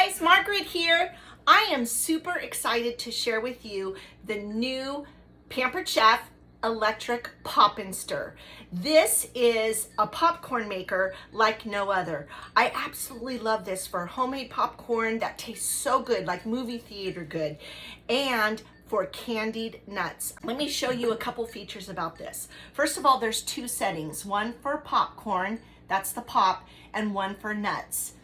guys, Margaret here. I am super excited to share with you the new Pampered Chef electric pop and stir. This is a popcorn maker like no other. I absolutely love this for homemade popcorn that tastes so good, like movie theater good, and for candied nuts. Let me show you a couple features about this. First of all, there's two settings, one for popcorn, that's the pop, and one for nuts.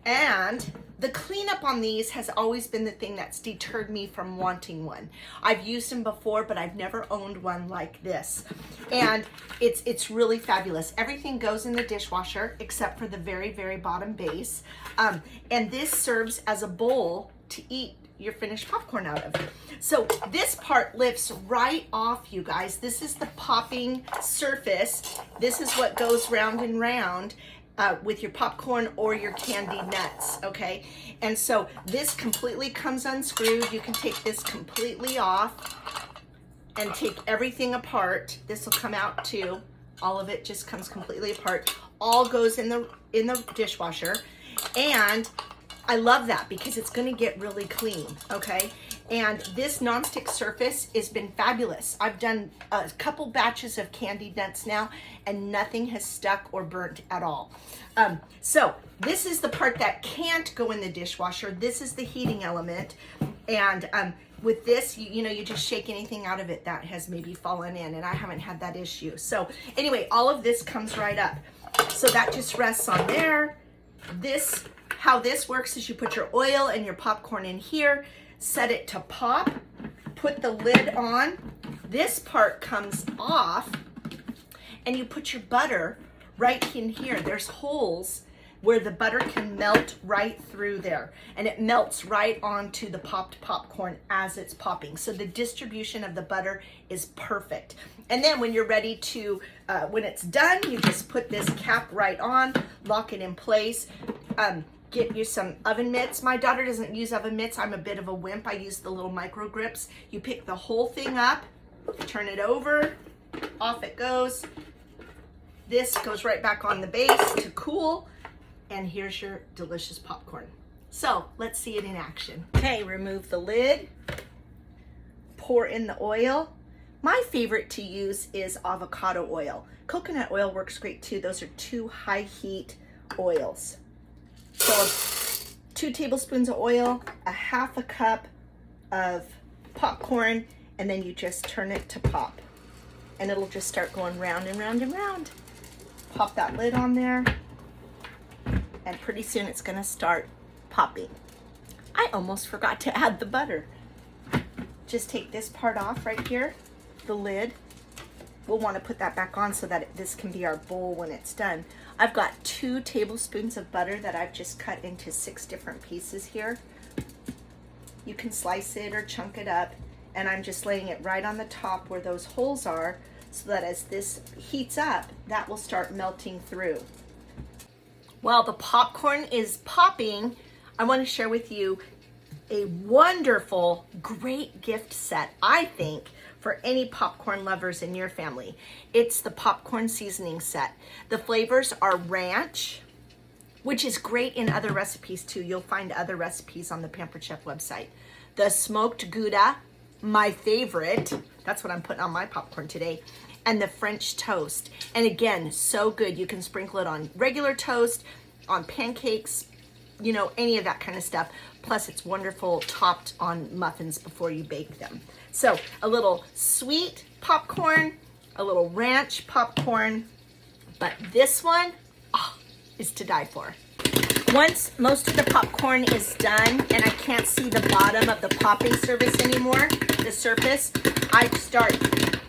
And the cleanup on these has always been the thing that's deterred me from wanting one. I've used them before, but I've never owned one like this. And it's really fabulous. Everything goes in the dishwasher except for the very, very bottom base. And this serves as a bowl to eat your finished popcorn out of. So this part lifts right off, you guys. This is the popping surface. This is what goes round and round. With your popcorn or your candied nuts, okay? And so this completely comes unscrewed. You can take this completely off and take everything apart. This will come out too. All of it just comes completely apart. All goes in the dishwasher. And I love that because it's gonna get really clean, okay? And this nonstick surface has been fabulous. I've done a couple batches of candied nuts now and nothing has stuck or burnt at all. So this is the part that can't go in the dishwasher. This is the heating element. And with this, you just shake anything out of it that has maybe fallen in, and I haven't had that issue. So anyway, all of this comes right up. So that just rests on there. How this works is you put your oil and your popcorn in here, set it to pop, put the lid on. This part comes off, and you put your butter right in here. There's holes where the butter can melt right through there, and it melts right onto the popped popcorn as it's popping. So the distribution of the butter is perfect. And then when you're ready to, when it's done, you just put this cap right on, lock it in place. Get you some oven mitts. My daughter doesn't use oven mitts. I'm a bit of a wimp. I use the little micro grips. You pick the whole thing up, turn it over, off it goes. This goes right back on the base to cool, and here's your delicious popcorn. So let's see it in action. Okay, remove the lid, pour in the oil. My favorite to use is avocado oil. Coconut oil works great too. Those are two high heat oils. So 2 tablespoons of oil, a half a cup of popcorn, and then you just turn it to pop. And it'll just start going round and round and round. Pop that lid on there, and pretty soon it's gonna start popping. I almost forgot to add the butter. Just take this part off right here, the lid. We'll want to put that back on so that this can be our bowl when it's done. I've got 2 tablespoons of butter that I've just cut into 6 different pieces here. You can slice it or chunk it up, and I'm just laying it right on the top where those holes are so that as this heats up, that will start melting through. While the popcorn is popping, I want to share with you a wonderful, great gift set, I think, for any popcorn lovers in your family. It's the popcorn seasoning set. The flavors are ranch, which is great in other recipes too. You'll find other recipes on the Pampered Chef website. The smoked Gouda, my favorite. That's what I'm putting on my popcorn today. And the French toast. And again, so good. You can sprinkle it on regular toast, on pancakes, any of that kind of stuff. Plus it's wonderful topped on muffins before you bake them. So a little sweet popcorn, a little ranch popcorn, but this one is to die for. Once most of the popcorn is done and I can't see the bottom of the popping surface anymore, the surface, I start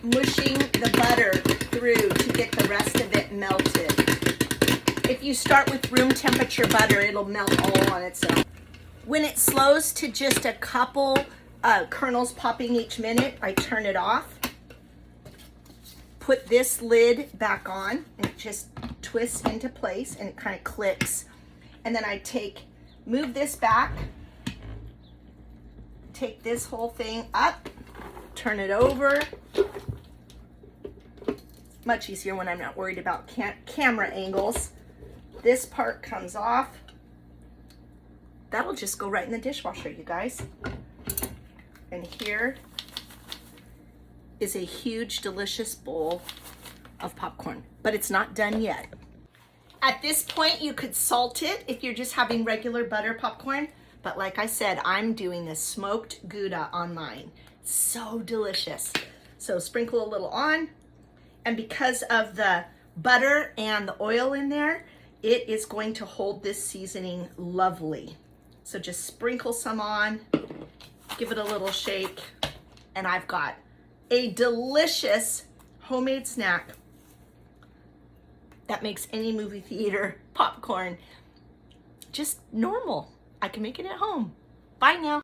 mushing the butter through to get the rest of it melted. If you start with room temperature butter, it'll melt all on its own. When it slows to just a couple kernels popping each minute, I turn it off. Put this lid back on, and it just twists into place, and it kind of clicks. And then I move this back, take this whole thing up, turn it over. Much easier when I'm not worried about camera angles. This part comes off. that'll just go right in the dishwasher, you guys. And here is a huge, delicious bowl of popcorn, but it's not done yet. At this point, you could salt it if you're just having regular butter popcorn, but like I said, I'm doing this smoked Gouda on mine. So delicious. So sprinkle a little on, and because of the butter and the oil in there, it is going to hold this seasoning lovely. So just sprinkle some on, give it a little shake, and I've got a delicious homemade snack that makes any movie theater popcorn just normal. I can make it at home. Bye now.